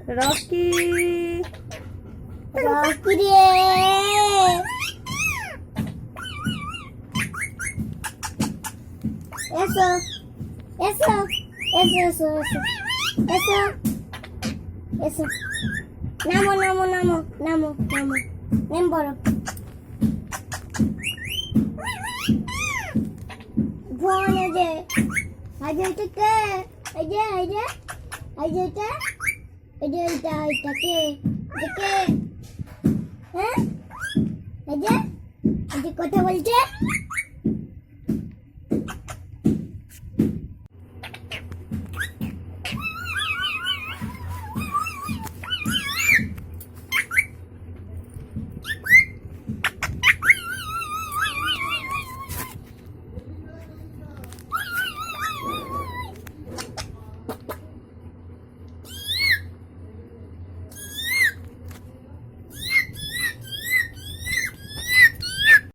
Rocky Rocky রে এসো এসো এসো এসো এসো এসো এসো নামো নামো নামো নামো নামো নেম বড় ভুয়ান যে আজে এটা আজে আজে আজে এটা আজে এটা এটা কে দেখে হ্যাঁ আজে আজে কথা বলছে